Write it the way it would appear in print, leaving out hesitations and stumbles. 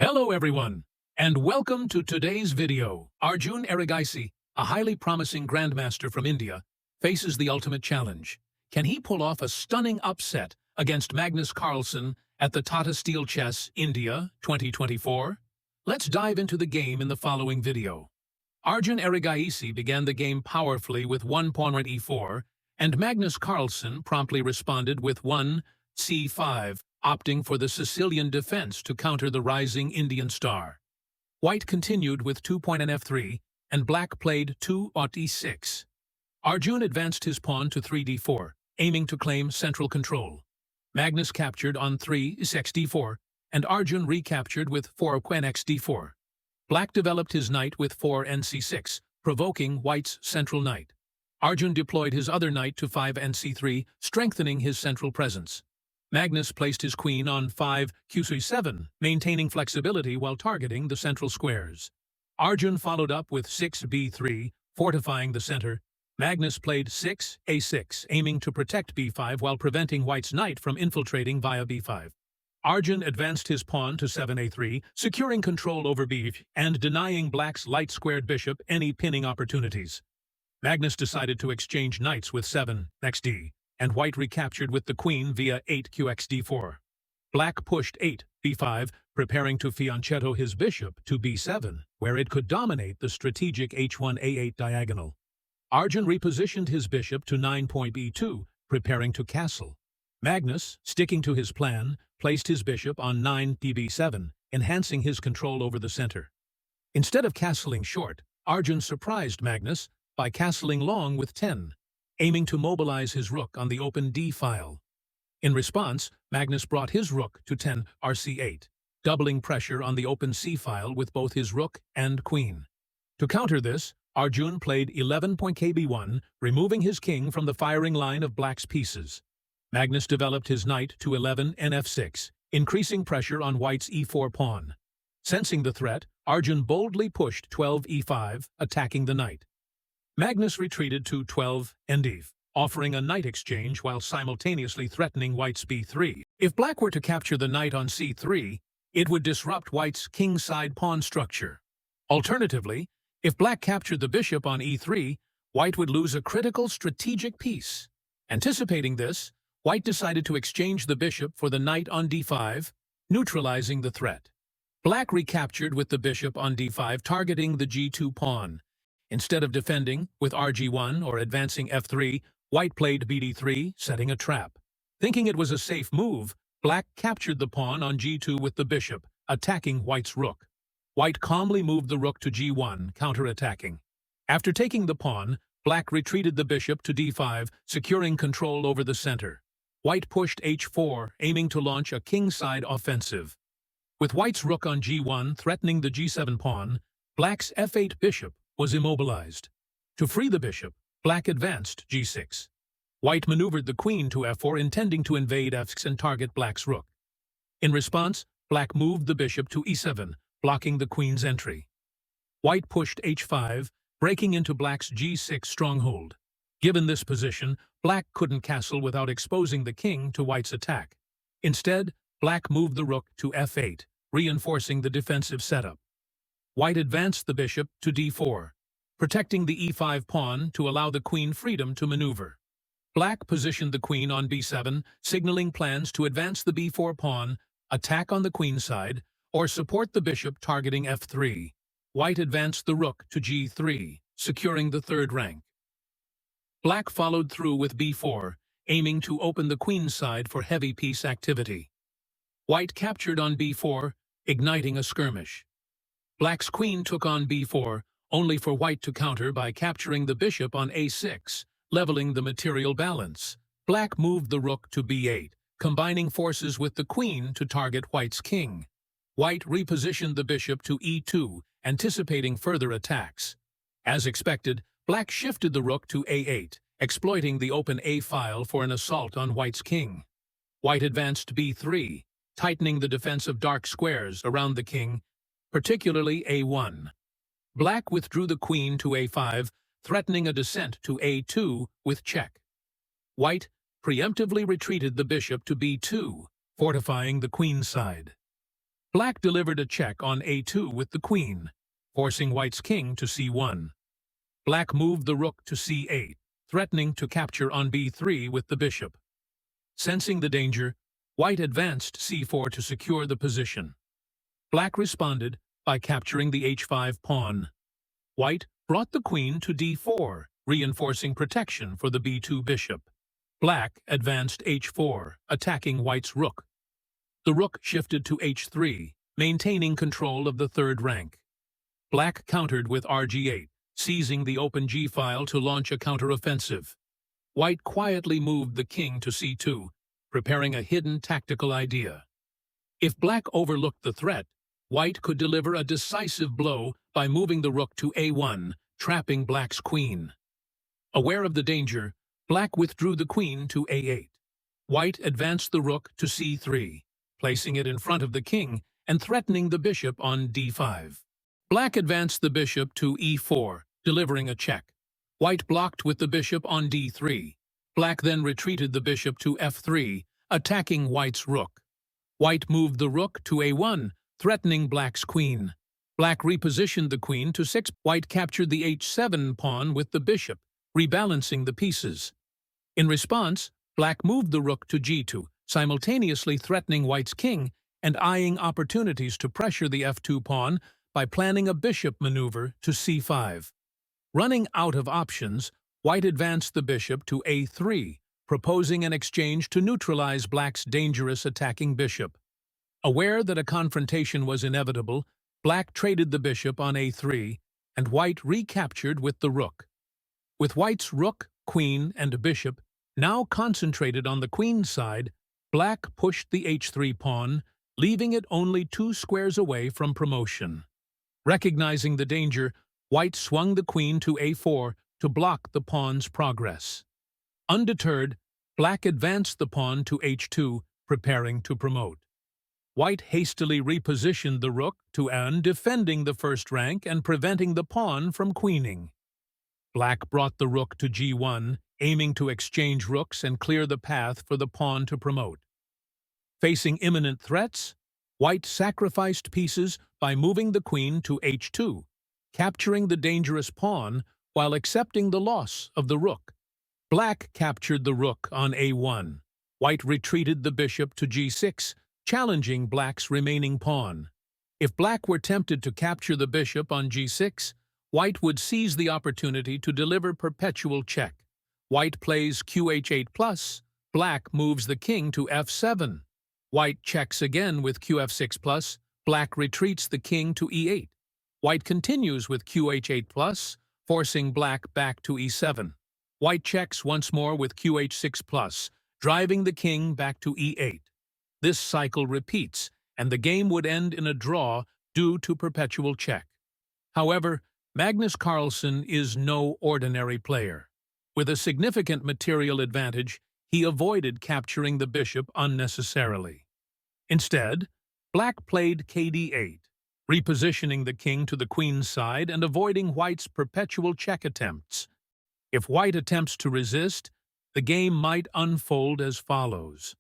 Hello everyone, and welcome to today's video. Arjun Erigaisi, a highly promising Grandmaster from India, faces the ultimate challenge. Can he pull off a stunning upset against Magnus Carlsen at the Tata Steel Chess India 2024? Let's dive into the game in the following video. Arjun Erigaisi began the game powerfully with one pawn at e4, and Magnus Carlsen promptly responded with one c5, opting for the Sicilian defense to counter the rising Indian star. White continued with 2 pawn and f3, and black played 2 at e6. Arjun advanced his pawn to 3d4, aiming to claim central control. Magnus captured on 3 6d4, and Arjun recaptured with 4 quen xd4. Black developed his knight with 4 nc6, provoking White's central knight. Arjun deployed his other knight to 5 nc3, strengthening his central presence. Magnus placed his queen on 5 qc7, maintaining flexibility while targeting the central squares. Arjun followed up with 6 b3, fortifying the center. Magnus played 6 a6, aiming to protect b5 while preventing White's knight from infiltrating via b5. Arjun advanced his pawn to 7 a3, securing control over b5 and denying Black's light-squared bishop any pinning opportunities. Magnus decided to exchange knights with 7 xd, and White recaptured with the queen via 8 qxd4. Black pushed 8 b5, preparing to fianchetto his bishop to b7, where it could dominate the strategic h1 a8 diagonal. Arjun repositioned his bishop to 9 b2, preparing to castle. Magnus, sticking to his plan, placed his bishop on 9 db7, enhancing his control over the center. Instead of castling short, Arjun surprised Magnus by castling long with 10, aiming to mobilize his rook on the open d file. In response, Magnus brought his rook to 10 rc8, doubling pressure on the open c file with both his rook and queen. To counter this, Arjun played 11 kb1, removing his king from the firing line of Black's pieces. Magnus developed his knight to 11 nf6, increasing pressure on White's e4 pawn. Sensing the threat, Arjun boldly pushed 12 e5, attacking the knight. Magnus retreated to 12 nd, offering a knight exchange while simultaneously threatening White's b3. If Black were to capture the knight on c3, it would disrupt White's kingside pawn structure. Alternatively, if Black captured the bishop on e3, White would lose a critical strategic piece. Anticipating this, White decided to exchange the bishop for the knight on d5, neutralizing the threat. Black recaptured with the bishop on d5, targeting the g2 pawn. Instead of defending with rg1 or advancing f3, White played bd3, setting a trap. Thinking it was a safe move, Black captured the pawn on g2 with the bishop, attacking White's rook. White calmly moved the rook to g1, counterattacking. After taking the pawn, Black retreated the bishop to d5, securing control over the center. White pushed h4, aiming to launch a kingside offensive. With White's rook on g1 threatening the g7 pawn, Black's f8 bishop was immobilized. To free the bishop, Black advanced g6. White maneuvered the queen to f4, intending to invade f6 and target Black's rook. In response, Black moved the bishop to e7, blocking the queen's entry. White pushed h5, breaking into Black's g6 stronghold. Given this position, Black couldn't castle without exposing the king to White's attack. Instead, Black moved the rook to f8, reinforcing the defensive setup. White advanced the bishop to d4, protecting the e5 pawn to allow the queen freedom to maneuver. Black positioned the queen on b7, signaling plans to advance the b4 pawn, attack on the queen side, or support the bishop targeting f3. White advanced the rook to g3, securing the third rank. Black followed through with b4, aiming to open the queen side for heavy piece activity. White captured on b4, igniting a skirmish. Black's queen took on b4, only for White to counter by capturing the bishop on a6, leveling the material balance. Black moved the rook to b8, combining forces with the queen to target White's king. White repositioned the bishop to e2, anticipating further attacks. As expected, Black shifted the rook to a8, exploiting the open a file for an assault on White's king. White advanced b3, tightening the defense of dark squares around the king, particularly a1. Black withdrew the queen to a5, threatening a descent to a2 with check. White preemptively retreated the bishop to b2, fortifying the queen side. Black delivered a check on a2 with the queen, forcing white's king to c1. Black moved the rook to c8, threatening to capture on b3 with the bishop. Sensing the danger, white advanced c4 to secure the position. Black responded by capturing the h5 pawn. White brought the queen to d4, reinforcing protection for the b2 bishop. Black advanced h4, attacking white's rook. The rook shifted to h3, maintaining control of the third rank. Black countered with rg8, seizing the open g-file to launch a counteroffensive. White quietly moved the king to c2, preparing a hidden tactical idea. If Black overlooked the threat, White could deliver a decisive blow by moving the rook to a1, trapping Black's queen. Aware of the danger, Black withdrew the queen to a8. White advanced the rook to c3, placing it in front of the king and threatening the bishop on d5. Black advanced the bishop to e4, delivering a check. White blocked with the bishop on d3. Black then retreated the bishop to f3, attacking White's rook. White moved the rook to a1, threatening Black's queen. Black repositioned the queen to 6. White captured the h7 pawn with the bishop, rebalancing the pieces. In response, Black moved the rook to g2, simultaneously threatening White's king and eyeing opportunities to pressure the f2 pawn by planning a bishop maneuver to c5. Running out of options, White advanced the bishop to a3, proposing an exchange to neutralize Black's dangerous attacking bishop. Aware that a confrontation was inevitable, Black traded the bishop on a3, and White recaptured with the rook. With White's rook, queen, and bishop now concentrated on the queen's side, Black pushed the h3 pawn, leaving it only 2 squares away from promotion. Recognizing the danger, White swung the queen to a4 to block the pawn's progress. Undeterred, Black advanced the pawn to h2, preparing to promote. White hastily repositioned the rook to a1, defending the first rank and preventing the pawn from queening. Black brought the rook to g1, aiming to exchange rooks and clear the path for the pawn to promote. Facing imminent threats, White sacrificed pieces by moving the queen to h2, capturing the dangerous pawn while accepting the loss of the rook. Black captured the rook on a1. White retreated the bishop to g6, challenging Black's remaining pawn. If Black were tempted to capture the bishop on g6, White would seize the opportunity to deliver perpetual check. White plays qh8+, Black moves the king to f7. White checks again with qf6+, Black retreats the king to e8. White continues with qh8+, forcing Black back to e7. White checks once more with qh6+, driving the king back to e8. This cycle repeats, and the game would end in a draw due to perpetual check. However, Magnus Carlsen is no ordinary player. With a significant material advantage, he avoided capturing the bishop unnecessarily. Instead, Black played kd8, repositioning the king to the queen's side and avoiding White's perpetual check attempts. If White attempts to resist, the game might unfold as follows.